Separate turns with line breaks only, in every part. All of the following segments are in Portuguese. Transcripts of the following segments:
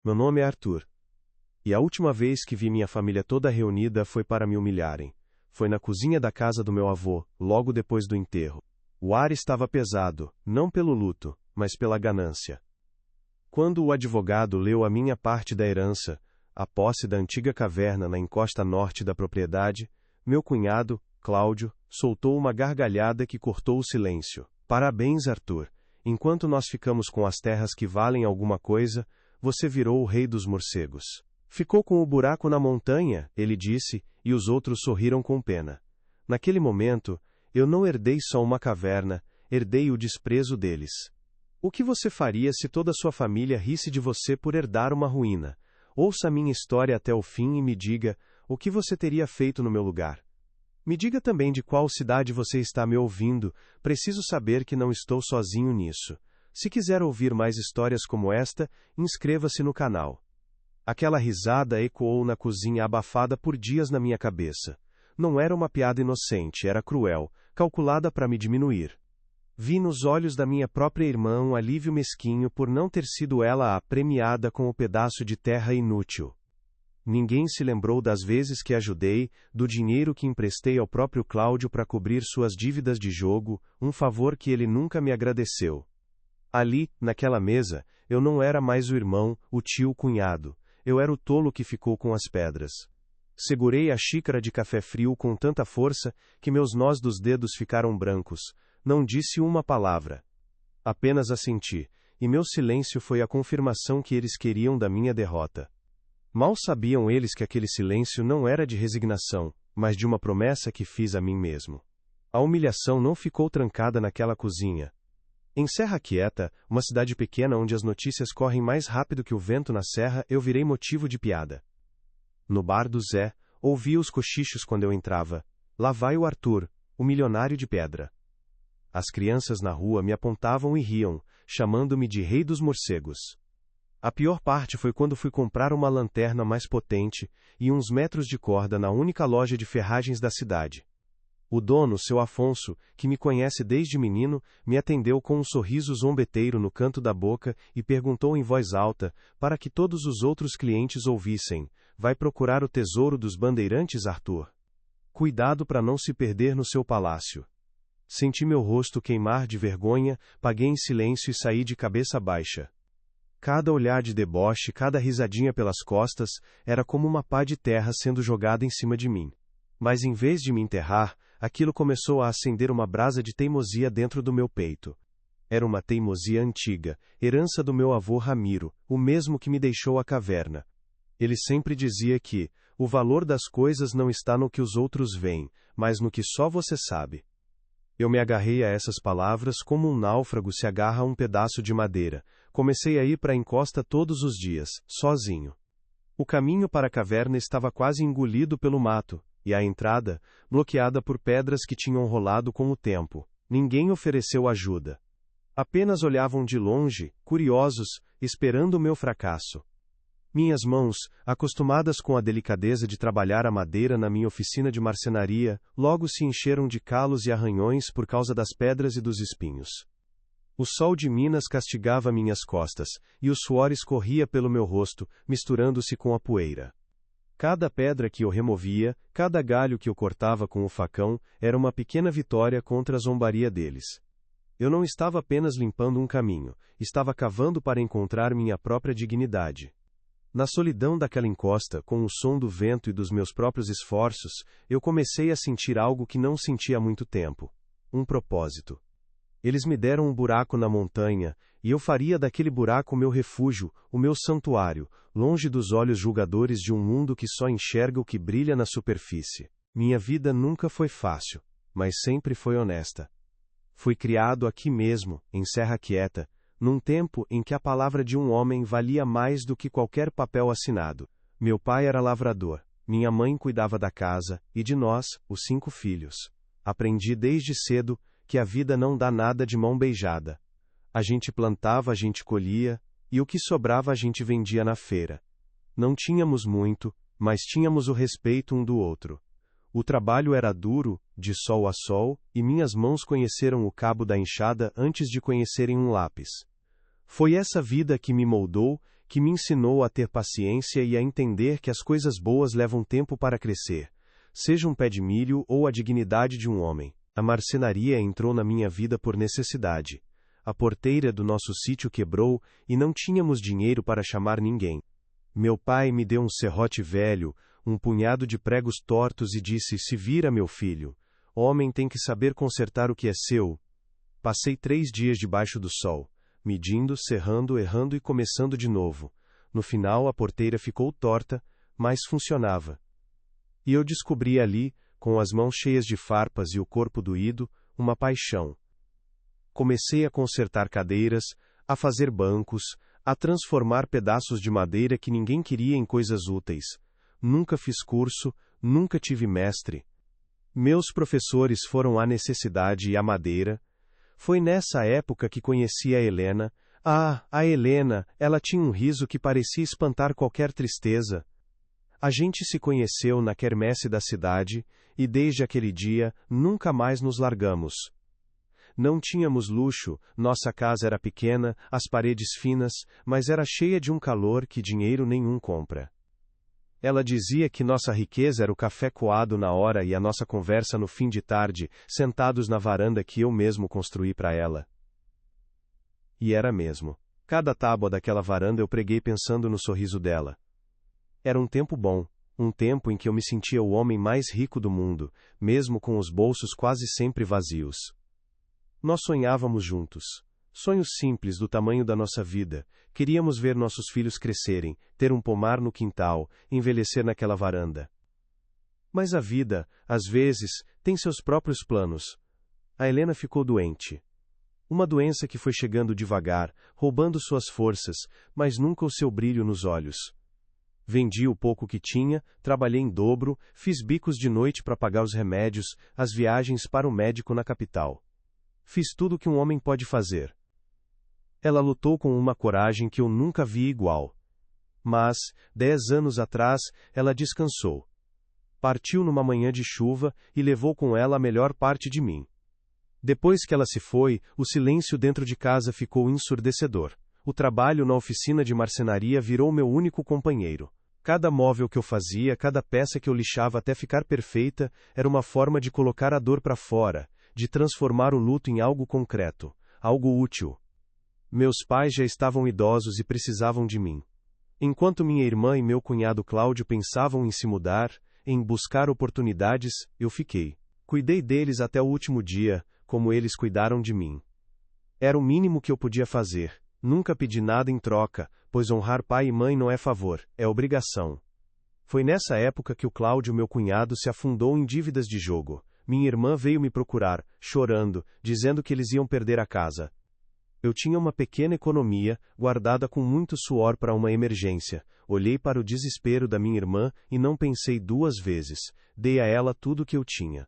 Meu nome é Arthur. E a última vez que vi minha família toda reunida foi para me humilharem. Foi na cozinha da casa do meu avô, logo depois do enterro. O ar estava pesado, não pelo luto, mas pela ganância. Quando o advogado leu a minha parte da herança, a posse da antiga caverna na encosta norte da propriedade, meu cunhado, Cláudio, soltou uma gargalhada que cortou o silêncio. Parabéns, Arthur. Enquanto nós ficamos com as terras que valem alguma coisa, você virou o rei dos morcegos. Ficou com o buraco na montanha, ele disse, e os outros sorriram com pena. Naquele momento, eu não herdei só uma caverna, herdei o desprezo deles. O que você faria se toda a sua família risse de você por herdar uma ruína? Ouça a minha história até o fim e me diga o que você teria feito no meu lugar. Me diga também de qual cidade você está me ouvindo, preciso saber que não estou sozinho nisso. Se quiser ouvir mais histórias como esta, inscreva-se no canal. Aquela risada ecoou na cozinha abafada por dias na minha cabeça. Não era uma piada inocente, era cruel, calculada para me diminuir. Vi nos olhos da minha própria irmã um alívio mesquinho por não ter sido ela a premiada com o pedaço de terra inútil. Ninguém se lembrou das vezes que ajudei, do dinheiro que emprestei ao próprio Cláudio para cobrir suas dívidas de jogo, um favor que ele nunca me agradeceu. Ali, naquela mesa, eu não era mais o irmão, o tio, o cunhado. Eu era o tolo que ficou com as pedras. Segurei a xícara de café frio com tanta força que meus nós dos dedos ficaram brancos. Não disse uma palavra. Apenas assenti, e meu silêncio foi a confirmação que eles queriam da minha derrota. Mal sabiam eles que aquele silêncio não era de resignação, mas de uma promessa que fiz a mim mesmo. A humilhação não ficou trancada naquela cozinha. Em Serra Quieta, uma cidade pequena onde as notícias correm mais rápido que o vento na serra, eu virei motivo de piada. No bar do Zé, ouvia os cochichos quando eu entrava. Lá vai o Arthur, o milionário de pedra. As crianças na rua me apontavam e riam, chamando-me de rei dos morcegos. A pior parte foi quando fui comprar uma lanterna mais potente e uns metros de corda na única loja de ferragens da cidade. O dono, seu Afonso, que me conhece desde menino, me atendeu com um sorriso zombeteiro no canto da boca e perguntou em voz alta, para que todos os outros clientes ouvissem: vai procurar o tesouro dos bandeirantes, Arthur? Cuidado para não se perder no seu palácio. Senti meu rosto queimar de vergonha, paguei em silêncio e saí de cabeça baixa. Cada olhar de deboche, cada risadinha pelas costas, era como uma pá de terra sendo jogada em cima de mim. Mas em vez de me enterrar, aquilo começou a acender uma brasa de teimosia dentro do meu peito. Era uma teimosia antiga, herança do meu avô Ramiro, o mesmo que me deixou a caverna. Ele sempre dizia que o valor das coisas não está no que os outros veem, mas no que só você sabe. Eu me agarrei a essas palavras como um náufrago se agarra a um pedaço de madeira. Comecei a ir para a encosta todos os dias, sozinho. O caminho para a caverna estava quase engolido pelo mato, e a entrada, bloqueada por pedras que tinham rolado com o tempo. Ninguém ofereceu ajuda. Apenas olhavam de longe, curiosos, esperando o meu fracasso. Minhas mãos, acostumadas com a delicadeza de trabalhar a madeira na minha oficina de marcenaria, logo se encheram de calos e arranhões por causa das pedras e dos espinhos. O sol de Minas castigava minhas costas, e o suor escorria pelo meu rosto, misturando-se com a poeira. Cada pedra que eu removia, cada galho que eu cortava com o facão, era uma pequena vitória contra a zombaria deles. Eu não estava apenas limpando um caminho, estava cavando para encontrar minha própria dignidade. Na solidão daquela encosta, com o som do vento e dos meus próprios esforços, eu comecei a sentir algo que não sentia há muito tempo. Um propósito. Eles me deram um buraco na montanha, e eu faria daquele buraco o meu refúgio, o meu santuário, longe dos olhos julgadores de um mundo que só enxerga o que brilha na superfície. Minha vida nunca foi fácil, mas sempre foi honesta. Fui criado aqui mesmo, em Serra Quieta, num tempo em que a palavra de um homem valia mais do que qualquer papel assinado. Meu pai era lavrador, minha mãe cuidava da casa, e de nós, os 5 filhos. Aprendi desde cedo que a vida não dá nada de mão beijada. A gente plantava, a gente colhia, e o que sobrava a gente vendia na feira. Não tínhamos muito, mas tínhamos o respeito um do outro. O trabalho era duro, de sol a sol, e minhas mãos conheceram o cabo da enxada antes de conhecerem um lápis. Foi essa vida que me moldou, que me ensinou a ter paciência e a entender que as coisas boas levam tempo para crescer, seja um pé de milho ou a dignidade de um homem. A marcenaria entrou na minha vida por necessidade. A porteira do nosso sítio quebrou e não tínhamos dinheiro para chamar ninguém. Meu pai me deu um serrote velho, um punhado de pregos tortos e disse: "Se vira, meu filho. Homem tem que saber consertar o que é seu." Passei 3 dias debaixo do sol, medindo, serrando, errando e começando de novo. No final a porteira ficou torta, mas funcionava. E eu descobri ali, com as mãos cheias de farpas e o corpo doído, uma paixão. Comecei a consertar cadeiras, a fazer bancos, a transformar pedaços de madeira que ninguém queria em coisas úteis. Nunca fiz curso, nunca tive mestre. Meus professores foram a necessidade e a madeira. Foi nessa época que conheci a Helena. Ah, a Helena, ela tinha um riso que parecia espantar qualquer tristeza. A gente se conheceu na quermesse da cidade, e desde aquele dia, nunca mais nos largamos. Não tínhamos luxo, nossa casa era pequena, as paredes finas, mas era cheia de um calor que dinheiro nenhum compra. Ela dizia que nossa riqueza era o café coado na hora e a nossa conversa no fim de tarde, sentados na varanda que eu mesmo construí para ela. E era mesmo. Cada tábua daquela varanda eu preguei pensando no sorriso dela. Era um tempo bom, um tempo em que eu me sentia o homem mais rico do mundo, mesmo com os bolsos quase sempre vazios. Nós sonhávamos juntos. Sonhos simples do tamanho da nossa vida. Queríamos ver nossos filhos crescerem, ter um pomar no quintal, envelhecer naquela varanda. Mas a vida, às vezes, tem seus próprios planos. A Helena ficou doente. Uma doença que foi chegando devagar, roubando suas forças, mas nunca o seu brilho nos olhos. Vendi o pouco que tinha, trabalhei em dobro, fiz bicos de noite para pagar os remédios, as viagens para o médico na capital. Fiz tudo o que um homem pode fazer. Ela lutou com uma coragem que eu nunca vi igual. Mas, 10 anos atrás, ela descansou. Partiu numa manhã de chuva e levou com ela a melhor parte de mim. Depois que ela se foi, o silêncio dentro de casa ficou ensurdecedor. O trabalho na oficina de marcenaria virou meu único companheiro. Cada móvel que eu fazia, cada peça que eu lixava até ficar perfeita, era uma forma de colocar a dor para fora, de transformar o luto em algo concreto, algo útil. Meus pais já estavam idosos e precisavam de mim. Enquanto minha irmã e meu cunhado Cláudio pensavam em se mudar, em buscar oportunidades, eu fiquei. Cuidei deles até o último dia, como eles cuidaram de mim. Era o mínimo que eu podia fazer. Nunca pedi nada em troca, pois honrar pai e mãe não é favor, é obrigação. Foi nessa época que o Cláudio, meu cunhado, se afundou em dívidas de jogo. Minha irmã veio me procurar, chorando, dizendo que eles iam perder a casa. Eu tinha uma pequena economia, guardada com muito suor para uma emergência. Olhei para o desespero da minha irmã e não pensei 2 vezes. Dei a ela tudo o que eu tinha.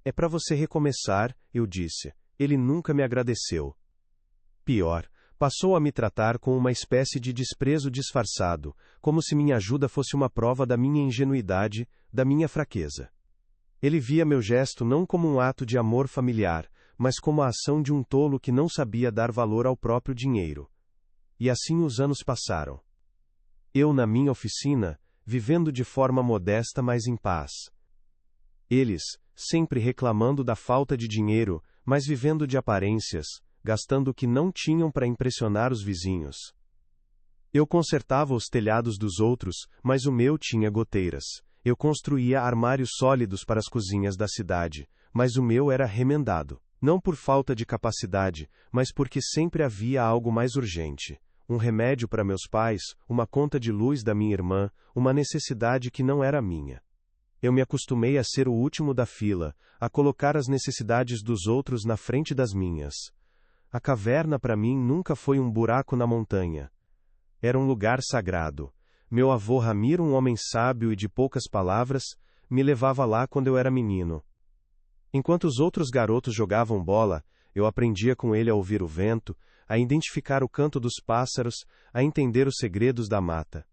"É para você recomeçar", eu disse. Ele nunca me agradeceu. Pior, passou a me tratar com uma espécie de desprezo disfarçado, como se minha ajuda fosse uma prova da minha ingenuidade, da minha fraqueza. Ele via meu gesto não como um ato de amor familiar, mas como a ação de um tolo que não sabia dar valor ao próprio dinheiro. E assim os anos passaram. Eu na minha oficina, vivendo de forma modesta mas em paz. Eles, sempre reclamando da falta de dinheiro, mas vivendo de aparências, gastando o que não tinham para impressionar os vizinhos. Eu consertava os telhados dos outros, mas o meu tinha goteiras. Eu construía armários sólidos para as cozinhas da cidade, mas o meu era remendado. Não por falta de capacidade, mas porque sempre havia algo mais urgente. Um remédio para meus pais, uma conta de luz da minha irmã, uma necessidade que não era minha. Eu me acostumei a ser o último da fila, a colocar as necessidades dos outros na frente das minhas. A caverna para mim nunca foi um buraco na montanha. Era um lugar sagrado. Meu avô Ramiro, um homem sábio e de poucas palavras, me levava lá quando eu era menino. Enquanto os outros garotos jogavam bola, eu aprendia com ele a ouvir o vento, a identificar o canto dos pássaros, a entender os segredos da mata.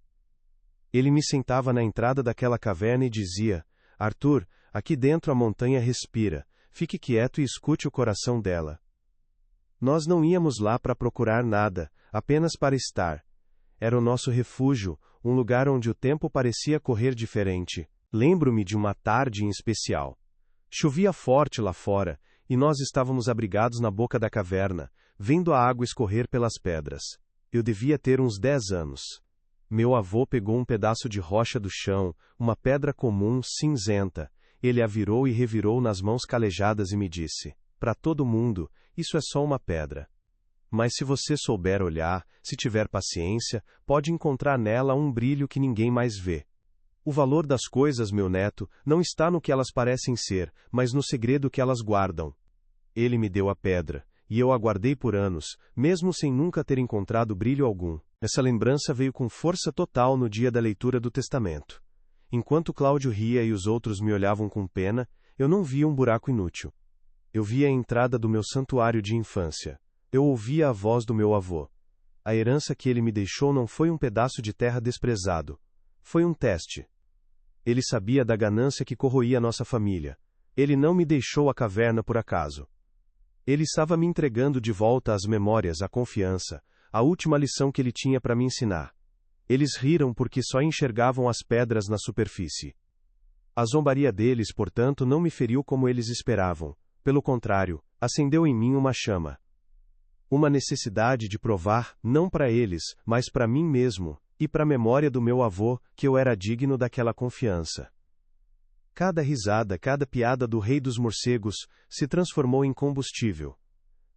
Ele me sentava na entrada daquela caverna e dizia: "Arthur, aqui dentro a montanha respira, fique quieto e escute o coração dela." Nós não íamos lá para procurar nada, apenas para estar. Era o nosso refúgio, um lugar onde o tempo parecia correr diferente. Lembro-me de uma tarde em especial. Chovia forte lá fora, e nós estávamos abrigados na boca da caverna, vendo a água escorrer pelas pedras. Eu devia ter uns 10 anos. Meu avô pegou um pedaço de rocha do chão, uma pedra comum, cinzenta. Ele a virou e revirou nas mãos calejadas e me disse: para todo mundo, isso é só uma pedra. Mas se você souber olhar, se tiver paciência, pode encontrar nela um brilho que ninguém mais vê. O valor das coisas, meu neto, não está no que elas parecem ser, mas no segredo que elas guardam. Ele me deu a pedra, e eu a guardei por anos, mesmo sem nunca ter encontrado brilho algum. Essa lembrança veio com força total no dia da leitura do testamento. Enquanto Cláudio ria e os outros me olhavam com pena, eu não via um buraco inútil. Eu via a entrada do meu santuário de infância. Eu ouvia a voz do meu avô. A herança que ele me deixou não foi um pedaço de terra desprezado. Foi um teste. Ele sabia da ganância que corroía nossa família. Ele não me deixou a caverna por acaso. Ele estava me entregando de volta as memórias, a confiança, a última lição que ele tinha para me ensinar. Eles riram porque só enxergavam as pedras na superfície. A zombaria deles, portanto, não me feriu como eles esperavam. Pelo contrário, acendeu em mim uma chama. Uma necessidade de provar, não para eles, mas para mim mesmo, e para a memória do meu avô, que eu era digno daquela confiança. Cada risada, cada piada do rei dos morcegos, se transformou em combustível.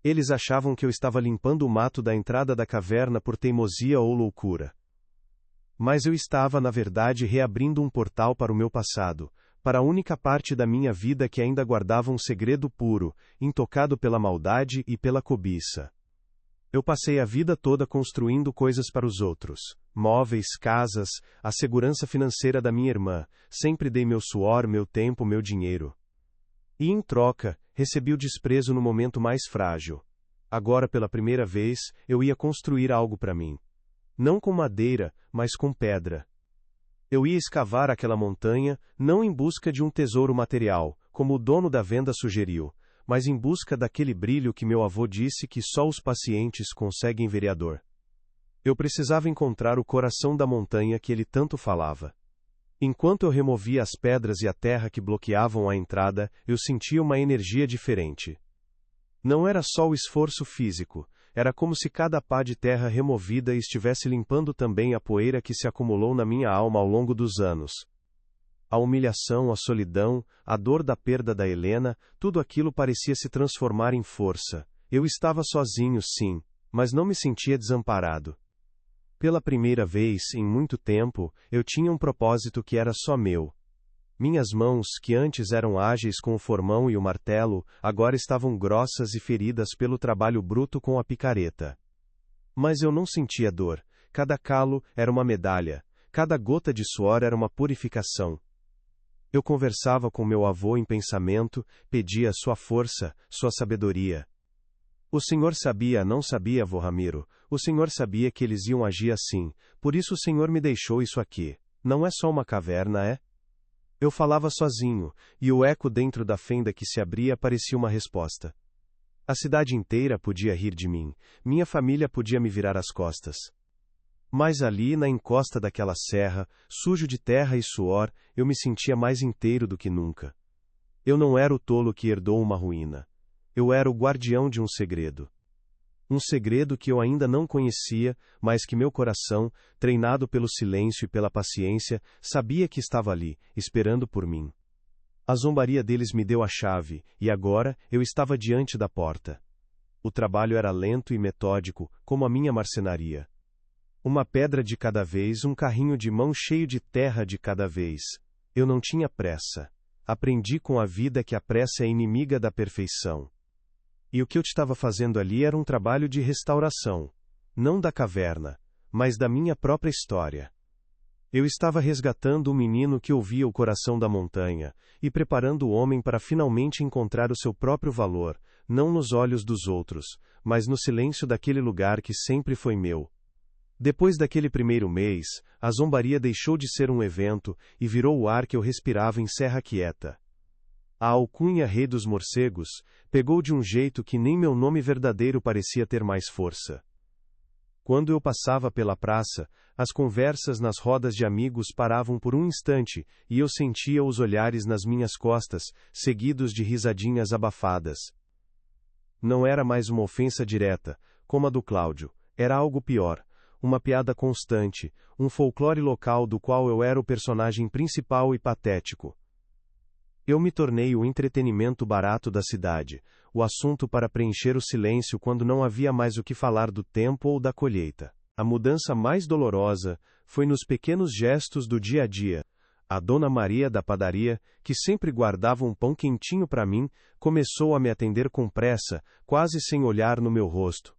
Eles achavam que eu estava limpando o mato da entrada da caverna por teimosia ou loucura. Mas eu estava, na verdade, reabrindo um portal para o meu passado, para a única parte da minha vida que ainda guardava um segredo puro, intocado pela maldade e pela cobiça. Eu passei a vida toda construindo coisas para os outros. Móveis, casas, a segurança financeira da minha irmã. Sempre dei meu suor, meu tempo, meu dinheiro. E em troca, recebi o desprezo no momento mais frágil. Agora, pela primeira vez, eu ia construir algo para mim. Não com madeira, mas com pedra. Eu ia escavar aquela montanha, não em busca de um tesouro material, como o dono da venda sugeriu, mas em busca daquele brilho que meu avô disse que só os pacientes conseguem vereador. Eu precisava encontrar o coração da montanha que ele tanto falava. Enquanto eu removia as pedras e a terra que bloqueavam a entrada, eu sentia uma energia diferente. Não era só o esforço físico, era como se cada pá de terra removida estivesse limpando também a poeira que se acumulou na minha alma ao longo dos anos. A humilhação, a solidão, a dor da perda da Helena, tudo aquilo parecia se transformar em força. Eu estava sozinho, sim, mas não me sentia desamparado. Pela primeira vez em muito tempo, eu tinha um propósito que era só meu. Minhas mãos, que antes eram ágeis com o formão e o martelo, agora estavam grossas e feridas pelo trabalho bruto com a picareta. Mas eu não sentia dor. Cada calo era uma medalha, cada gota de suor era uma purificação. Eu conversava com meu avô em pensamento, pedia sua força, sua sabedoria. O senhor sabia, não sabia, avô Ramiro, o senhor sabia que eles iam agir assim, por isso o senhor me deixou isso aqui. Não é só uma caverna, é? Eu falava sozinho, e o eco dentro da fenda que se abria parecia uma resposta. A cidade inteira podia rir de mim, minha família podia me virar as costas. Mas ali, na encosta daquela serra, sujo de terra e suor, eu me sentia mais inteiro do que nunca. Eu não era o tolo que herdou uma ruína. Eu era o guardião de um segredo. Um segredo que eu ainda não conhecia, mas que meu coração, treinado pelo silêncio e pela paciência, sabia que estava ali, esperando por mim. A zombaria deles me deu a chave, e agora eu estava diante da porta. O trabalho era lento e metódico, como a minha marcenaria. Uma pedra de cada vez, um carrinho de mão cheio de terra de cada vez. Eu não tinha pressa. Aprendi com a vida que a pressa é inimiga da perfeição. E o que eu estava fazendo ali era um trabalho de restauração. Não da caverna, mas da minha própria história. Eu estava resgatando o menino que ouvia o coração da montanha, e preparando o homem para finalmente encontrar o seu próprio valor, não nos olhos dos outros, mas no silêncio daquele lugar que sempre foi meu. Depois daquele primeiro mês, a zombaria deixou de ser um evento e virou o ar que eu respirava em Serra Quieta. A alcunha Rei dos Morcegos pegou de um jeito que nem meu nome verdadeiro parecia ter mais força. Quando eu passava pela praça, as conversas nas rodas de amigos paravam por um instante, e eu sentia os olhares nas minhas costas, seguidos de risadinhas abafadas. Não era mais uma ofensa direta, como a do Cláudio, era algo pior, uma piada constante, um folclore local do qual eu era o personagem principal e patético. Eu me tornei o entretenimento barato da cidade, o assunto para preencher o silêncio quando não havia mais o que falar do tempo ou da colheita. A mudança mais dolorosa foi nos pequenos gestos do dia a dia. A Dona Maria da padaria, que sempre guardava um pão quentinho para mim, começou a me atender com pressa, quase sem olhar no meu rosto.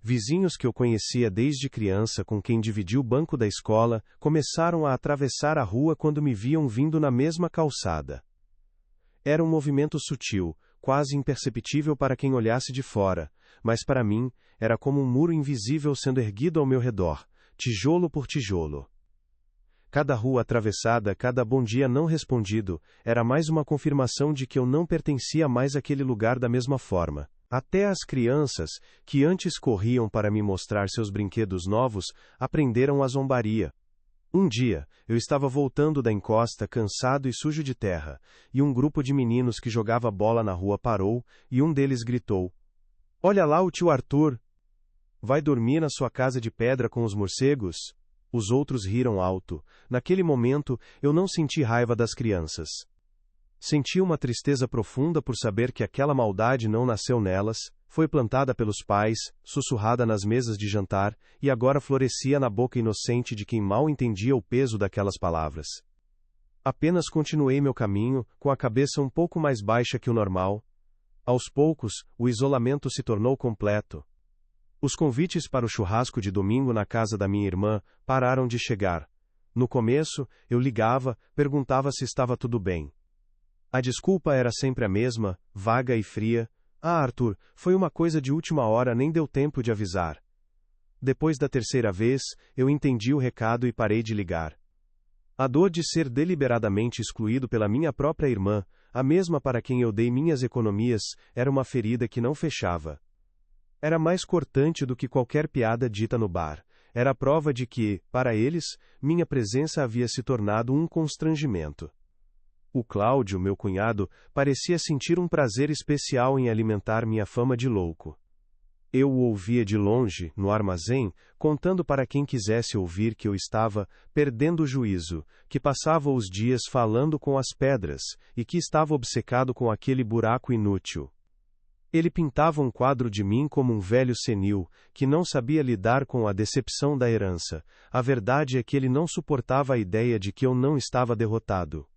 Vizinhos que eu conhecia desde criança, com quem dividi o banco da escola, começaram a atravessar a rua quando me viam vindo na mesma calçada. Era um movimento sutil, quase imperceptível para quem olhasse de fora, mas para mim, era como um muro invisível sendo erguido ao meu redor, tijolo por tijolo. Cada rua atravessada, cada bom dia não respondido, era mais uma confirmação de que eu não pertencia mais àquele lugar da mesma forma. Até as crianças, que antes corriam para me mostrar seus brinquedos novos, aprenderam a zombaria. Um dia, eu estava voltando da encosta cansado e sujo de terra, e um grupo de meninos que jogava bola na rua parou, e um deles gritou: "Olha lá o tio Arthur! Vai dormir na sua casa de pedra com os morcegos?" Os outros riram alto. Naquele momento, eu não senti raiva das crianças. Senti uma tristeza profunda por saber que aquela maldade não nasceu nelas, foi plantada pelos pais, sussurrada nas mesas de jantar, e agora florescia na boca inocente de quem mal entendia o peso daquelas palavras. Apenas continuei meu caminho, com a cabeça um pouco mais baixa que o normal. Aos poucos, o isolamento se tornou completo. Os convites para o churrasco de domingo na casa da minha irmã pararam de chegar. No começo, eu ligava, perguntava se estava tudo bem. A desculpa era sempre a mesma, vaga e fria. "Ah, Arthur, foi uma coisa de última hora, nem deu tempo de avisar." Depois da terceira vez, eu entendi o recado e parei de ligar. A dor de ser deliberadamente excluído pela minha própria irmã, a mesma para quem eu dei minhas economias, era uma ferida que não fechava. Era mais cortante do que qualquer piada dita no bar. Era a prova de que, para eles, minha presença havia se tornado um constrangimento. O Cláudio, meu cunhado, parecia sentir um prazer especial em alimentar minha fama de louco. Eu o ouvia de longe, no armazém, contando para quem quisesse ouvir que eu estava perdendo o juízo, que passava os dias falando com as pedras, e que estava obcecado com aquele buraco inútil. Ele pintava um quadro de mim como um velho senil, que não sabia lidar com a decepção da herança. A verdade é que ele não suportava a ideia de que eu não estava derrotado.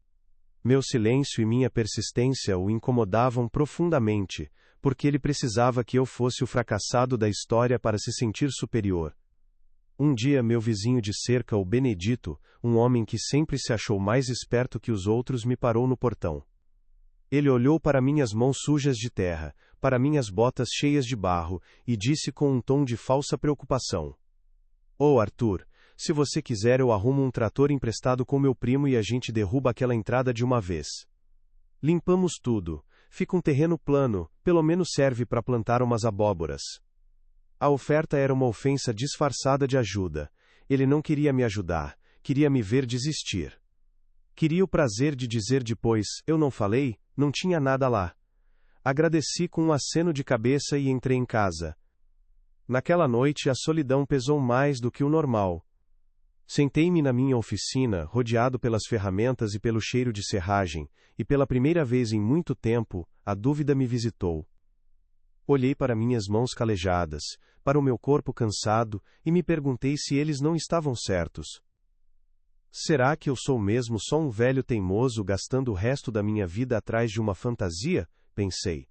Meu silêncio e minha persistência o incomodavam profundamente, porque ele precisava que eu fosse o fracassado da história para se sentir superior. Um dia meu vizinho de cerca, o Benedito, um homem que sempre se achou mais esperto que os outros, me parou no portão. Ele olhou para minhas mãos sujas de terra, para minhas botas cheias de barro, e disse com um tom de falsa preocupação: "Ô Arthur, se você quiser eu arrumo um trator emprestado com meu primo e a gente derruba aquela entrada de uma vez. Limpamos tudo, fica um terreno plano, pelo menos serve para plantar umas abóboras." A oferta era uma ofensa disfarçada de ajuda. Ele não queria me ajudar, queria me ver desistir. Queria o prazer de dizer depois: "Eu não falei, não tinha nada lá." Agradeci com um aceno de cabeça e entrei em casa. Naquela noite a solidão pesou mais do que o normal. Sentei-me na minha oficina, rodeado pelas ferramentas e pelo cheiro de serragem, e pela primeira vez em muito tempo, a dúvida me visitou. Olhei para minhas mãos calejadas, para o meu corpo cansado, e me perguntei se eles não estavam certos. Será que eu sou mesmo só um velho teimoso gastando o resto da minha vida atrás de uma fantasia? Pensei.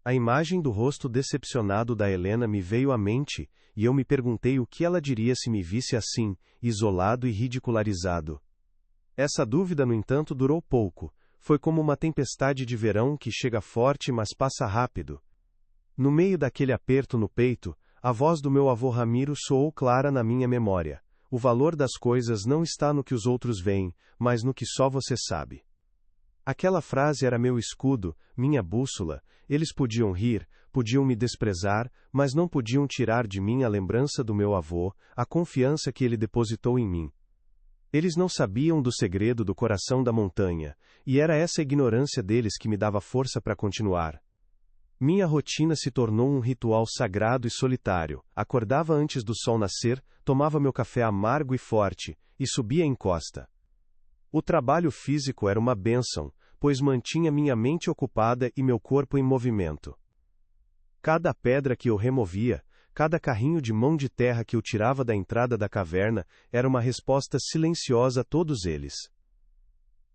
A imagem do rosto decepcionado da Helena me veio à mente, e eu me perguntei o que ela diria se me visse assim, isolado e ridicularizado. Essa dúvida, no entanto, durou pouco. Foi como uma tempestade de verão que chega forte, mas passa rápido. No meio daquele aperto no peito, a voz do meu avô Ramiro soou clara na minha memória. O valor das coisas não está no que os outros veem, mas no que só você sabe. Aquela frase era meu escudo, minha bússola. Eles podiam rir, podiam me desprezar, mas não podiam tirar de mim a lembrança do meu avô, a confiança que ele depositou em mim. Eles não sabiam do segredo do coração da montanha, e era essa ignorância deles que me dava força para continuar. Minha rotina se tornou um ritual sagrado e solitário. Acordava antes do sol nascer, tomava meu café amargo e forte, e subia a encosta. O trabalho físico era uma bênção, pois mantinha minha mente ocupada e meu corpo em movimento. Cada pedra que eu removia, cada carrinho de mão de terra que eu tirava da entrada da caverna, era uma resposta silenciosa a todos eles.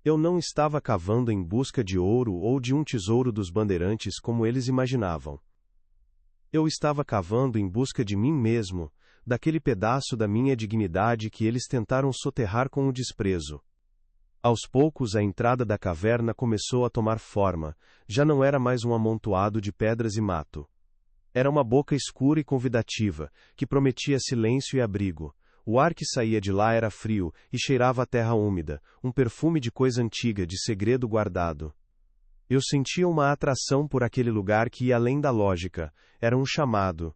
Eu não estava cavando em busca de ouro ou de um tesouro dos bandeirantes como eles imaginavam. Eu estava cavando em busca de mim mesmo, daquele pedaço da minha dignidade que eles tentaram soterrar com o desprezo. Aos poucos a entrada da caverna começou a tomar forma, já não era mais um amontoado de pedras e mato. Era uma boca escura e convidativa, que prometia silêncio e abrigo. O ar que saía de lá era frio, e cheirava a terra úmida, um perfume de coisa antiga, de segredo guardado. Eu sentia uma atração por aquele lugar que ia além da lógica, era um chamado.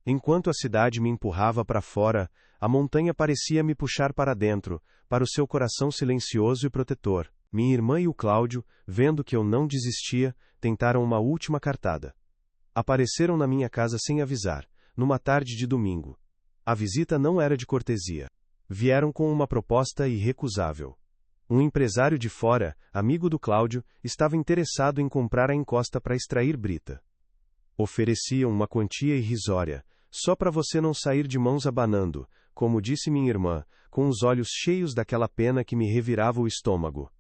Enquanto a cidade me empurrava para fora, a montanha parecia me puxar para dentro, para o seu coração silencioso e protetor. Minha irmã e o Cláudio, vendo que eu não desistia, tentaram uma última cartada. Apareceram na minha casa sem avisar, numa tarde de domingo. A visita não era de cortesia. Vieram com uma proposta irrecusável. Um empresário de fora, amigo do Cláudio, estava interessado em comprar a encosta para extrair brita. Ofereciam uma quantia irrisória, só para você não sair de mãos abanando, como disse minha irmã, com os olhos cheios daquela pena que me revirava o estômago.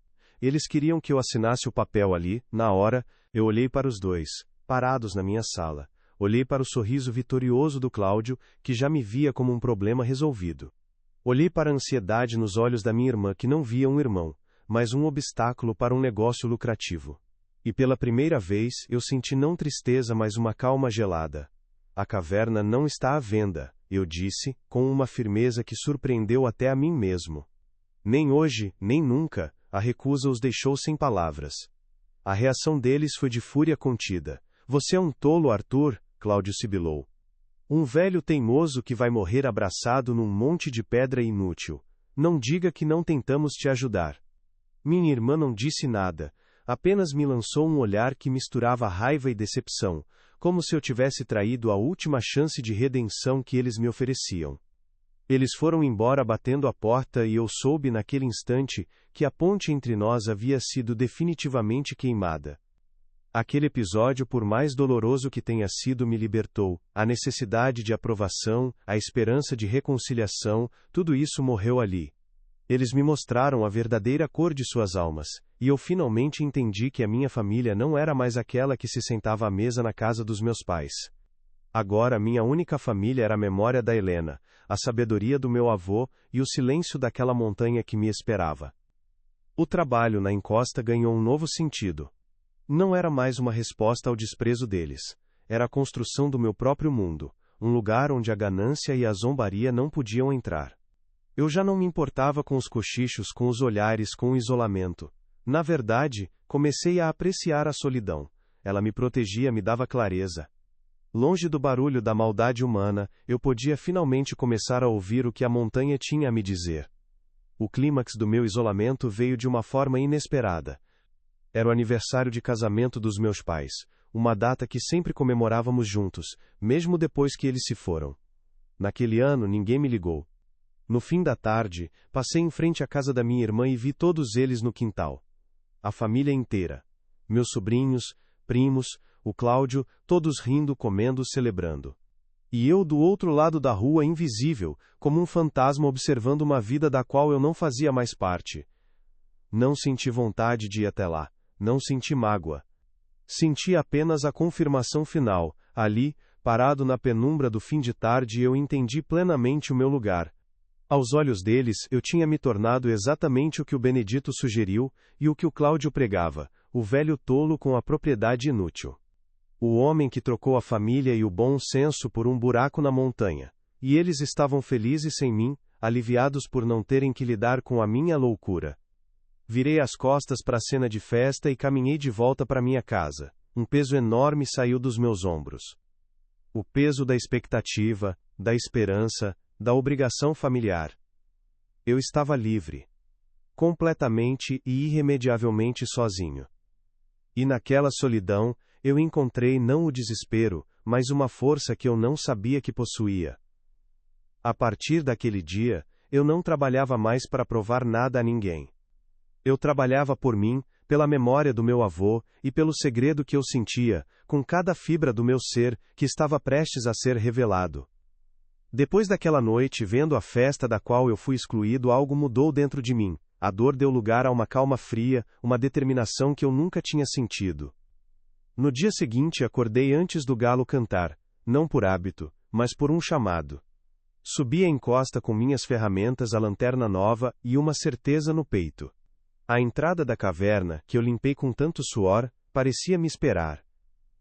Eles queriam que eu assinasse o papel ali, na hora. Eu olhei para os dois, parados na minha sala. Olhei para o sorriso vitorioso do Cláudio, que já me via como um problema resolvido. Olhei para a ansiedade nos olhos da minha irmã, que não via um irmão, mas um obstáculo para um negócio lucrativo. E pela primeira vez, eu senti não tristeza, mas uma calma gelada. A caverna não está à venda, eu disse, com uma firmeza que surpreendeu até a mim mesmo. Nem hoje, nem nunca, a recusa os deixou sem palavras. A reação deles foi de fúria contida. Você é um tolo, Arthur, Cláudio sibilou. Um velho teimoso que vai morrer abraçado num monte de pedra inútil. Não diga que não tentamos te ajudar. Minha irmã não disse nada, apenas me lançou um olhar que misturava raiva e decepção, como se eu tivesse traído a última chance de redenção que eles me ofereciam. Eles foram embora batendo a porta e eu soube naquele instante que a ponte entre nós havia sido definitivamente queimada. Aquele episódio, por mais doloroso que tenha sido, me libertou. A necessidade de aprovação, a esperança de reconciliação, tudo isso morreu ali. Eles me mostraram a verdadeira cor de suas almas, e eu finalmente entendi que a minha família não era mais aquela que se sentava à mesa na casa dos meus pais. Agora minha única família era a memória da Helena, a sabedoria do meu avô e o silêncio daquela montanha que me esperava. O trabalho na encosta ganhou um novo sentido. Não era mais uma resposta ao desprezo deles. Era a construção do meu próprio mundo, um lugar onde a ganância e a zombaria não podiam entrar. Eu já não me importava com os cochichos, com os olhares, com o isolamento. Na verdade, comecei a apreciar a solidão. Ela me protegia, me dava clareza. Longe do barulho da maldade humana, eu podia finalmente começar a ouvir o que a montanha tinha a me dizer. O clímax do meu isolamento veio de uma forma inesperada. Era o aniversário de casamento dos meus pais, uma data que sempre comemorávamos juntos, mesmo depois que eles se foram. Naquele ano ninguém me ligou. No fim da tarde, passei em frente à casa da minha irmã e vi todos eles no quintal. A família inteira. Meus sobrinhos, primos, o Cláudio, todos rindo, comendo, celebrando. E eu do outro lado da rua, invisível, como um fantasma observando uma vida da qual eu não fazia mais parte. Não senti vontade de ir até lá. Não senti mágoa. Senti apenas a confirmação final. Ali, parado na penumbra do fim de tarde, eu entendi plenamente o meu lugar. Aos olhos deles, eu tinha me tornado exatamente o que o Benedito sugeriu e o que o Cláudio pregava, o velho tolo com a propriedade inútil. O homem que trocou a família e o bom senso por um buraco na montanha. E eles estavam felizes sem mim, aliviados por não terem que lidar com a minha loucura. Virei as costas para a cena de festa e caminhei de volta para minha casa. Um peso enorme saiu dos meus ombros. O peso da expectativa, da esperança, da obrigação familiar. Eu estava livre. Completamente e irremediavelmente sozinho. E naquela solidão, eu encontrei não o desespero, mas uma força que eu não sabia que possuía. A partir daquele dia, eu não trabalhava mais para provar nada a ninguém. Eu trabalhava por mim, pela memória do meu avô, e pelo segredo que eu sentia, com cada fibra do meu ser, que estava prestes a ser revelado. Depois daquela noite, vendo a festa da qual eu fui excluído, algo mudou dentro de mim. A dor deu lugar a uma calma fria, uma determinação que eu nunca tinha sentido. No dia seguinte acordei antes do galo cantar, não por hábito, mas por um chamado. Subi a encosta com minhas ferramentas, a lanterna nova e uma certeza no peito. A entrada da caverna, que eu limpei com tanto suor, parecia me esperar.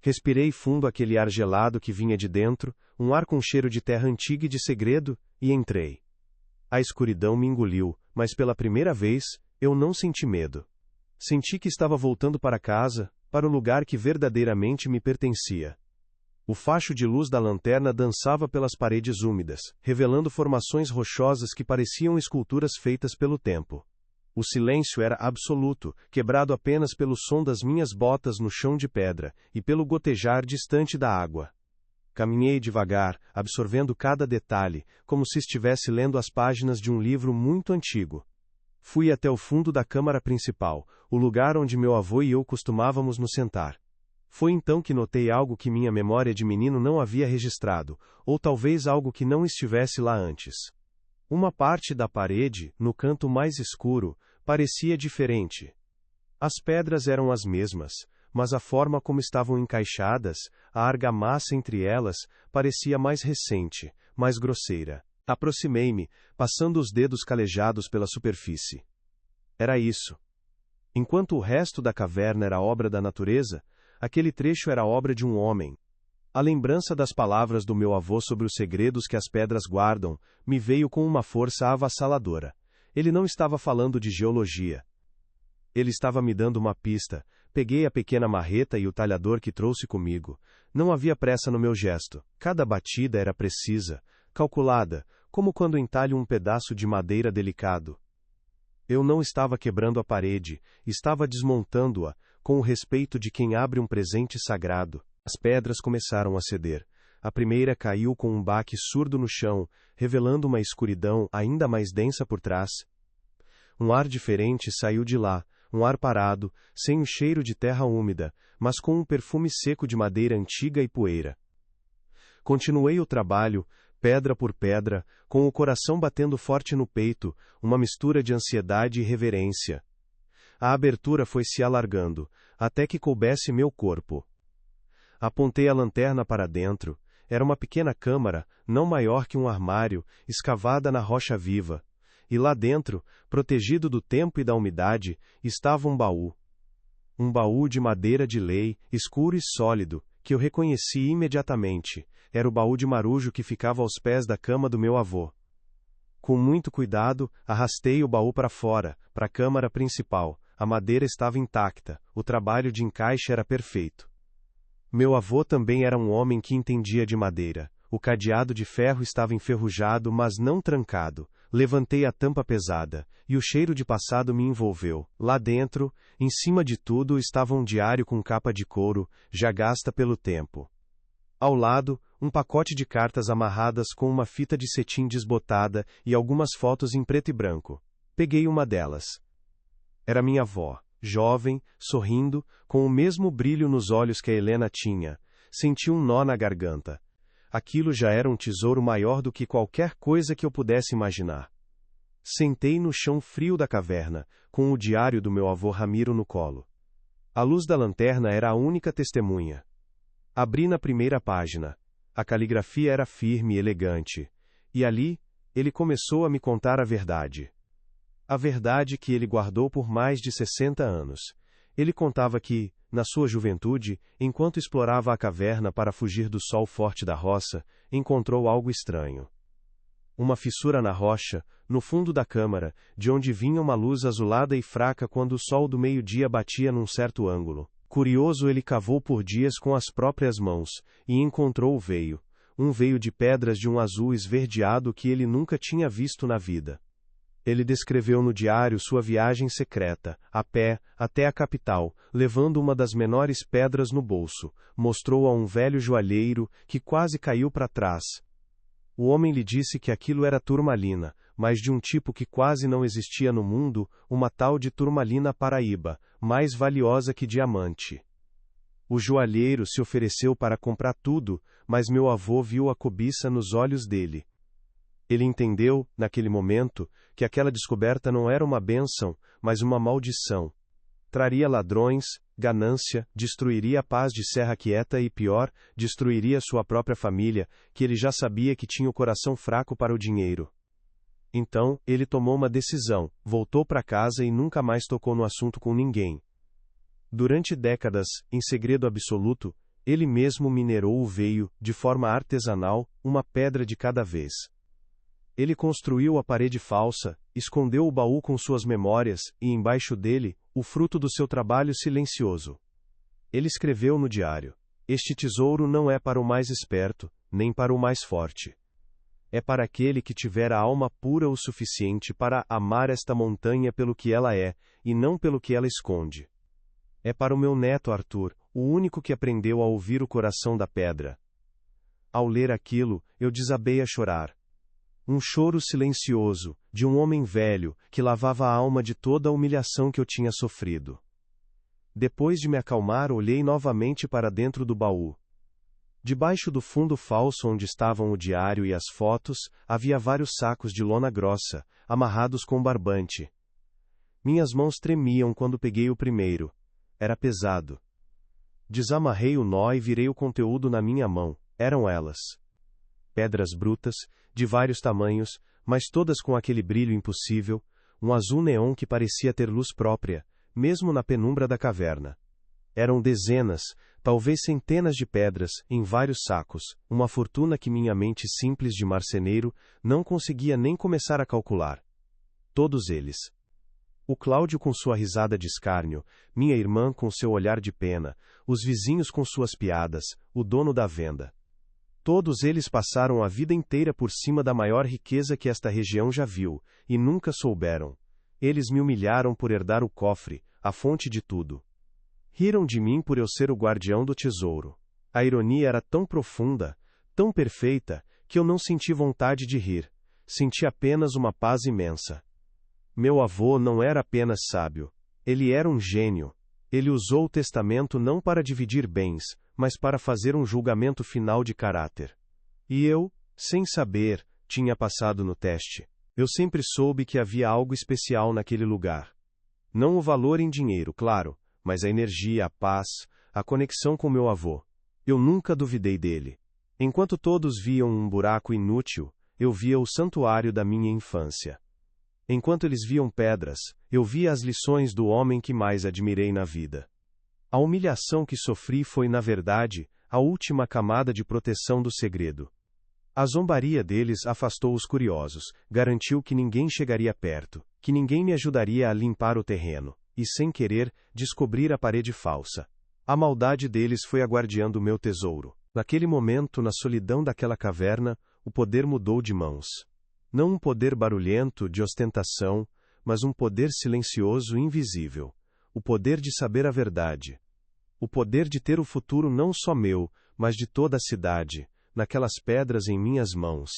Respirei fundo aquele ar gelado que vinha de dentro, um ar com cheiro de terra antiga e de segredo, e entrei. A escuridão me engoliu, mas pela primeira vez, eu não senti medo. Senti que estava voltando para casa, para o lugar que verdadeiramente me pertencia. O facho de luz da lanterna dançava pelas paredes úmidas, revelando formações rochosas que pareciam esculturas feitas pelo tempo. O silêncio era absoluto, quebrado apenas pelo som das minhas botas no chão de pedra, e pelo gotejar distante da água. Caminhei devagar, absorvendo cada detalhe, como se estivesse lendo as páginas de um livro muito antigo. Fui até o fundo da câmara principal, o lugar onde meu avô e eu costumávamos nos sentar. Foi então que notei algo que minha memória de menino não havia registrado, ou talvez algo que não estivesse lá antes. Uma parte da parede, no canto mais escuro, parecia diferente. As pedras eram as mesmas, mas a forma como estavam encaixadas, a argamassa entre elas, parecia mais recente, mais grosseira. Aproximei-me, passando os dedos calejados pela superfície. Era isso. Enquanto o resto da caverna era obra da natureza, aquele trecho era obra de um homem. A lembrança das palavras do meu avô sobre os segredos que as pedras guardam, me veio com uma força avassaladora. Ele não estava falando de geologia. Ele estava me dando uma pista. Peguei a pequena marreta e o talhador que trouxe comigo. Não havia pressa no meu gesto. Cada batida era precisa, calculada, como quando entalho um pedaço de madeira delicado. Eu não estava quebrando a parede, estava desmontando-a, com o respeito de quem abre um presente sagrado. As pedras começaram a ceder. A primeira caiu com um baque surdo no chão, revelando uma escuridão ainda mais densa por trás. Um ar diferente saiu de lá, um ar parado, sem o cheiro de terra úmida, mas com um perfume seco de madeira antiga e poeira. Continuei o trabalho, pedra por pedra, com o coração batendo forte no peito, uma mistura de ansiedade e reverência. A abertura foi se alargando, até que coubesse meu corpo. Apontei a lanterna para dentro. Era uma pequena câmara, não maior que um armário, escavada na rocha viva. E lá dentro, protegido do tempo e da umidade, estava um baú. Um baú de madeira de lei, escuro e sólido, que eu reconheci imediatamente. Era o baú de marujo que ficava aos pés da cama do meu avô. Com muito cuidado, arrastei o baú para fora, para a câmara principal. A madeira estava intacta, o trabalho de encaixe era perfeito. Meu avô também era um homem que entendia de madeira. O cadeado de ferro estava enferrujado, mas não trancado. Levantei a tampa pesada, e o cheiro de passado me envolveu. Lá dentro, em cima de tudo, estava um diário com capa de couro, já gasta pelo tempo. Ao lado, um pacote de cartas amarradas com uma fita de cetim desbotada e algumas fotos em preto e branco. Peguei uma delas. Era minha avó. Jovem, sorrindo, com o mesmo brilho nos olhos que a Helena tinha. Senti um nó na garganta. Aquilo já era um tesouro maior do que qualquer coisa que eu pudesse imaginar. Sentei no chão frio da caverna, com o diário do meu avô Ramiro no colo. A luz da lanterna era a única testemunha. Abri na primeira página. A caligrafia era firme e elegante. E ali, ele começou a me contar a verdade. A verdade que ele guardou por mais de 60 anos. Ele contava que, na sua juventude, enquanto explorava a caverna para fugir do sol forte da roça, encontrou algo estranho. Uma fissura na rocha, no fundo da câmara, de onde vinha uma luz azulada e fraca quando o sol do meio-dia batia num certo ângulo. Curioso, ele cavou por dias com as próprias mãos, e encontrou o veio, um veio de pedras de um azul esverdeado que ele nunca tinha visto na vida. Ele descreveu no diário sua viagem secreta, a pé, até a capital, levando uma das menores pedras no bolso. Mostrou a um velho joalheiro, que quase caiu para trás. O homem lhe disse que aquilo era turmalina, mas de um tipo que quase não existia no mundo, uma tal de turmalina paraíba, mais valiosa que diamante. O joalheiro se ofereceu para comprar tudo, mas meu avô viu a cobiça nos olhos dele. Ele entendeu, naquele momento, que aquela descoberta não era uma bênção, mas uma maldição. Traria ladrões, ganância, destruiria a paz de Serra Quieta e, pior, destruiria sua própria família, que ele já sabia que tinha o coração fraco para o dinheiro. Então, ele tomou uma decisão, voltou para casa e nunca mais tocou no assunto com ninguém. Durante décadas, em segredo absoluto, ele mesmo minerou o veio, de forma artesanal, uma pedra de cada vez. Ele construiu a parede falsa, escondeu o baú com suas memórias, e embaixo dele, o fruto do seu trabalho silencioso. Ele escreveu no diário: "Este tesouro não é para o mais esperto, nem para o mais forte. É para aquele que tiver a alma pura o suficiente para amar esta montanha pelo que ela é, e não pelo que ela esconde. É para o meu neto Arthur, o único que aprendeu a ouvir o coração da pedra." Ao ler aquilo, eu desabei a chorar. Um choro silencioso, de um homem velho, que lavava a alma de toda a humilhação que eu tinha sofrido. Depois de me acalmar, olhei novamente para dentro do baú. Debaixo do fundo falso onde estavam o diário e as fotos, havia vários sacos de lona grossa, amarrados com barbante. Minhas mãos tremiam quando peguei o primeiro. Era pesado. Desamarrei o nó e virei o conteúdo na minha mão. Eram elas. Pedras brutas, de vários tamanhos, mas todas com aquele brilho impossível, um azul neon que parecia ter luz própria, mesmo na penumbra da caverna. Eram dezenas, talvez centenas de pedras, em vários sacos, uma fortuna que minha mente simples de marceneiro não conseguia nem começar a calcular. Todos eles. O Cláudio com sua risada de escárnio, minha irmã com seu olhar de pena, os vizinhos com suas piadas, o dono da venda. Todos eles passaram a vida inteira por cima da maior riqueza que esta região já viu, e nunca souberam. Eles me humilharam por herdar o cofre, a fonte de tudo. Riram de mim por eu ser o guardião do tesouro. A ironia era tão profunda, tão perfeita, que eu não senti vontade de rir. Senti apenas uma paz imensa. Meu avô não era apenas sábio. Ele era um gênio. Ele usou o testamento não para dividir bens, mas para fazer um julgamento final de caráter. E eu, sem saber, tinha passado no teste. Eu sempre soube que havia algo especial naquele lugar. Não o valor em dinheiro, claro, mas a energia, a paz, a conexão com meu avô. Eu nunca duvidei dele. Enquanto todos viam um buraco inútil, eu via o santuário da minha infância. Enquanto eles viam pedras, eu via as lições do homem que mais admirei na vida. A humilhação que sofri foi, na verdade, a última camada de proteção do segredo. A zombaria deles afastou os curiosos, garantiu que ninguém chegaria perto, que ninguém me ajudaria a limpar o terreno, e, sem querer, descobrir a parede falsa. A maldade deles foi a guardiã do meu tesouro. Naquele momento, na solidão daquela caverna, o poder mudou de mãos. Não um poder barulhento, de ostentação, mas um poder silencioso e invisível. O poder de saber a verdade. O poder de ter o futuro não só meu, mas de toda a cidade, naquelas pedras em minhas mãos.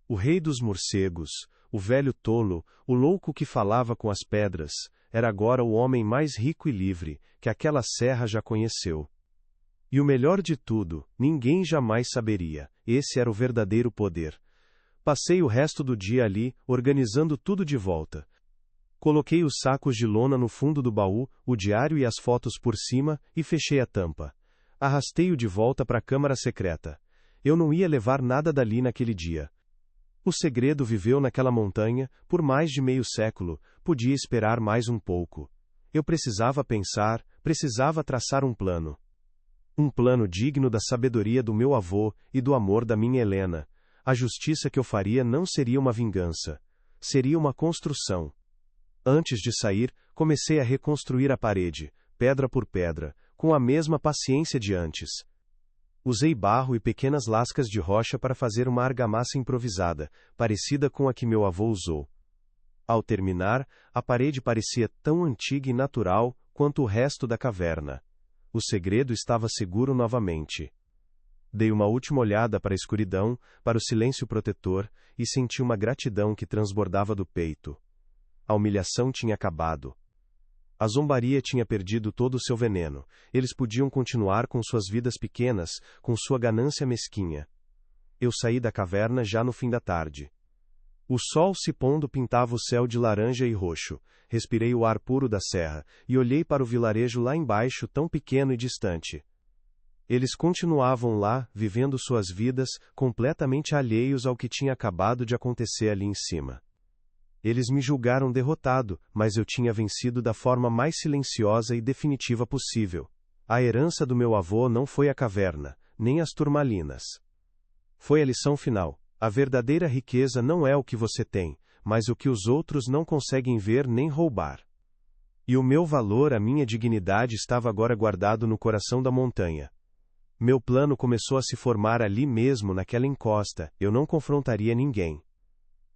O rei dos morcegos, o velho tolo, o louco que falava com as pedras, era agora o homem mais rico e livre que aquela serra já conheceu. E o melhor de tudo, ninguém jamais saberia, esse era o verdadeiro poder. Passei o resto do dia ali, organizando tudo de volta. Coloquei os sacos de lona no fundo do baú, o diário e as fotos por cima, e fechei a tampa. Arrastei-o de volta para a câmara secreta. Eu não ia levar nada dali naquele dia. O segredo viveu naquela montanha, por mais de meio século, podia esperar mais um pouco. Eu precisava pensar, precisava traçar um plano. Um plano digno da sabedoria do meu avô e do amor da minha Helena. A justiça que eu faria não seria uma vingança. Seria uma construção. Antes de sair, comecei a reconstruir a parede, pedra por pedra, com a mesma paciência de antes. Usei barro e pequenas lascas de rocha para fazer uma argamassa improvisada, parecida com a que meu avô usou. Ao terminar, a parede parecia tão antiga e natural quanto o resto da caverna. O segredo estava seguro novamente. Dei uma última olhada para a escuridão, para o silêncio protetor, e senti uma gratidão que transbordava do peito. A humilhação tinha acabado. A zombaria tinha perdido todo o seu veneno. Eles podiam continuar com suas vidas pequenas, com sua ganância mesquinha. Eu saí da caverna já no fim da tarde. O sol se pondo pintava o céu de laranja e roxo. Respirei o ar puro da serra, e olhei para o vilarejo lá embaixo, tão pequeno e distante. Eles continuavam lá, vivendo suas vidas, completamente alheios ao que tinha acabado de acontecer ali em cima. Eles me julgaram derrotado, mas eu tinha vencido da forma mais silenciosa e definitiva possível. A herança do meu avô não foi a caverna, nem as turmalinas. Foi a lição final. A verdadeira riqueza não é o que você tem, mas o que os outros não conseguem ver nem roubar. E o meu valor, a minha dignidade estava agora guardado no coração da montanha. Meu plano começou a se formar ali mesmo, naquela encosta. Eu não confrontaria ninguém.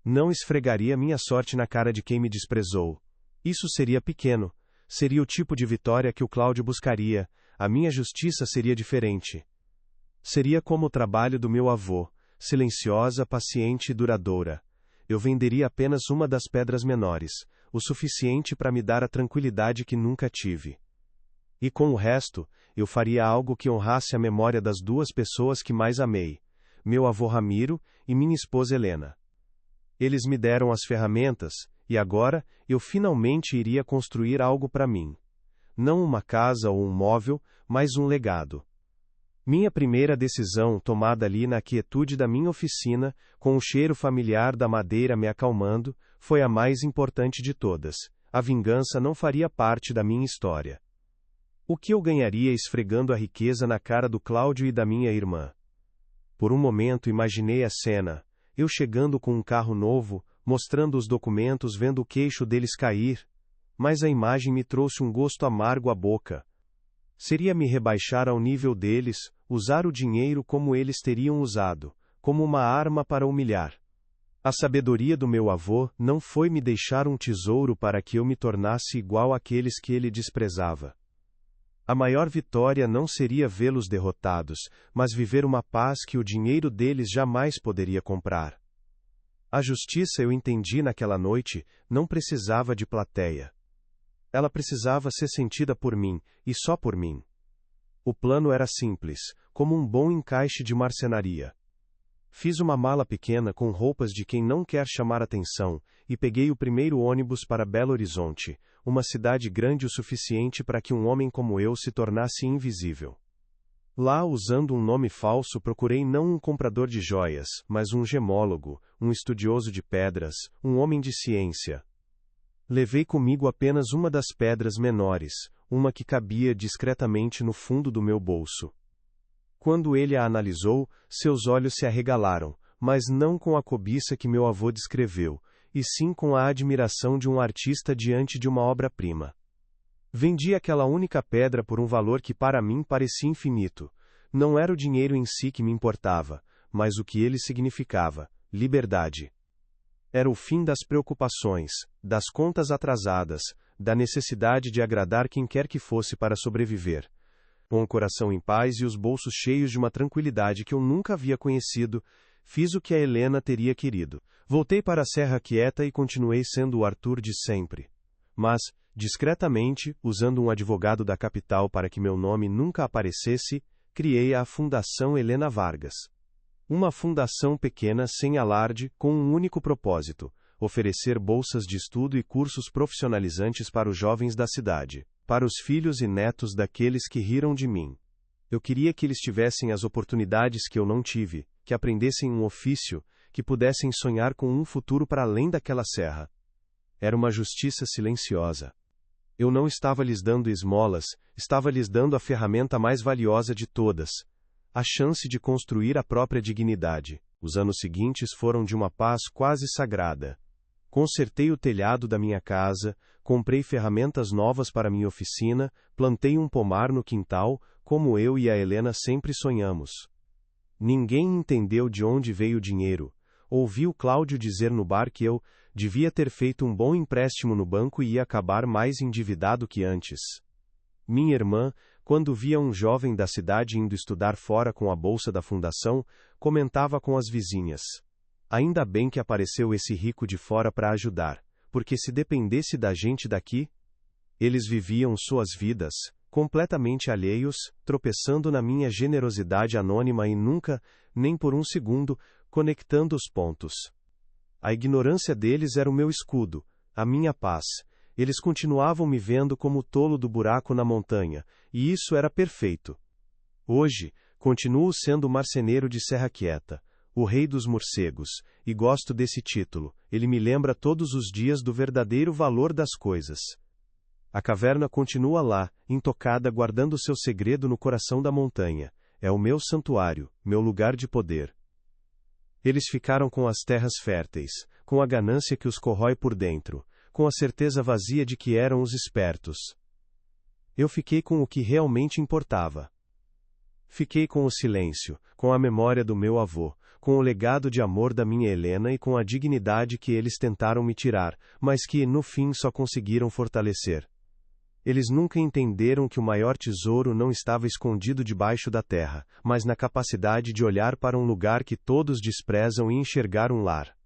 Não esfregaria minha sorte na cara de quem me desprezou. Isso seria pequeno. Seria o tipo de vitória que o Cláudio buscaria. A minha justiça seria diferente. Seria como o trabalho do meu avô, silenciosa, paciente e duradoura. Eu venderia apenas uma das pedras menores, o suficiente para me dar a tranquilidade que nunca tive. E com o resto, eu faria algo que honrasse a memória das duas pessoas que mais amei, meu avô Ramiro e minha esposa Helena. Eles me deram as ferramentas, e agora, eu finalmente iria construir algo para mim. Não uma casa ou um móvel, mas um legado. Minha primeira decisão, tomada ali na quietude da minha oficina, com o cheiro familiar da madeira me acalmando, foi a mais importante de todas. A vingança não faria parte da minha história. O que eu ganharia esfregando a riqueza na cara do Cláudio e da minha irmã? Por um momento imaginei a cena, eu chegando com um carro novo, mostrando os documentos, vendo o queixo deles cair, mas a imagem me trouxe um gosto amargo à boca. Seria me rebaixar ao nível deles, usar o dinheiro como eles teriam usado, como uma arma para humilhar. A sabedoria do meu avô não foi me deixar um tesouro para que eu me tornasse igual àqueles que ele desprezava. A maior vitória não seria vê-los derrotados, mas viver uma paz que o dinheiro deles jamais poderia comprar. A justiça, eu entendi naquela noite, não precisava de plateia. Ela precisava ser sentida por mim, e só por mim. O plano era simples, como um bom encaixe de marcenaria. Fiz uma mala pequena com roupas de quem não quer chamar atenção, e peguei o primeiro ônibus para Belo Horizonte, uma cidade grande o suficiente para que um homem como eu se tornasse invisível. Lá, usando um nome falso, procurei não um comprador de joias, mas um gemólogo, um estudioso de pedras, um homem de ciência. Levei comigo apenas uma das pedras menores, uma que cabia discretamente no fundo do meu bolso. Quando ele a analisou, seus olhos se arregalaram, mas não com a cobiça que meu avô descreveu, e sim com a admiração de um artista diante de uma obra-prima. Vendi aquela única pedra por um valor que para mim parecia infinito. Não era o dinheiro em si que me importava, mas o que ele significava: liberdade. Era o fim das preocupações, das contas atrasadas, da necessidade de agradar quem quer que fosse para sobreviver. Com o coração em paz e os bolsos cheios de uma tranquilidade que eu nunca havia conhecido, fiz o que a Helena teria querido. Voltei para a Serra Quieta e continuei sendo o Arthur de sempre. Mas, discretamente, usando um advogado da capital para que meu nome nunca aparecesse, criei a Fundação Helena Vargas. Uma fundação pequena, sem alarde, com um único propósito: oferecer bolsas de estudo e cursos profissionalizantes para os jovens da cidade, para os filhos e netos daqueles que riram de mim. Eu queria que eles tivessem as oportunidades que eu não tive, que aprendessem um ofício, que pudessem sonhar com um futuro para além daquela serra. Era uma justiça silenciosa. Eu não estava lhes dando esmolas, estava lhes dando a ferramenta mais valiosa de todas: a chance de construir a própria dignidade. Os anos seguintes foram de uma paz quase sagrada. Consertei o telhado da minha casa, comprei ferramentas novas para minha oficina, plantei um pomar no quintal, como eu e a Helena sempre sonhamos. Ninguém entendeu de onde veio o dinheiro. Ouvi o Cláudio dizer no bar que eu devia ter feito um bom empréstimo no banco e ia acabar mais endividado que antes. Minha irmã, quando via um jovem da cidade indo estudar fora com a bolsa da fundação, comentava com as vizinhas: ainda bem que apareceu esse rico de fora para ajudar, porque se dependesse da gente daqui, eles viviam suas vidas, completamente alheios, tropeçando na minha generosidade anônima e nunca, nem por um segundo, conectando os pontos. A ignorância deles era o meu escudo, a minha paz. Eles continuavam me vendo como o tolo do buraco na montanha, e isso era perfeito. Hoje, continuo sendo o marceneiro de Serra Quieta, o rei dos morcegos, e gosto desse título, ele me lembra todos os dias do verdadeiro valor das coisas. A caverna continua lá, intocada, guardando seu segredo no coração da montanha. É o meu santuário, meu lugar de poder. Eles ficaram com as terras férteis, com a ganância que os corrói por dentro, com a certeza vazia de que eram os espertos. Eu fiquei com o que realmente importava. Fiquei com o silêncio, com a memória do meu avô, com o legado de amor da minha Helena e com a dignidade que eles tentaram me tirar, mas que, no fim, só conseguiram fortalecer. Eles nunca entenderam que o maior tesouro não estava escondido debaixo da terra, mas na capacidade de olhar para um lugar que todos desprezam e enxergar um lar.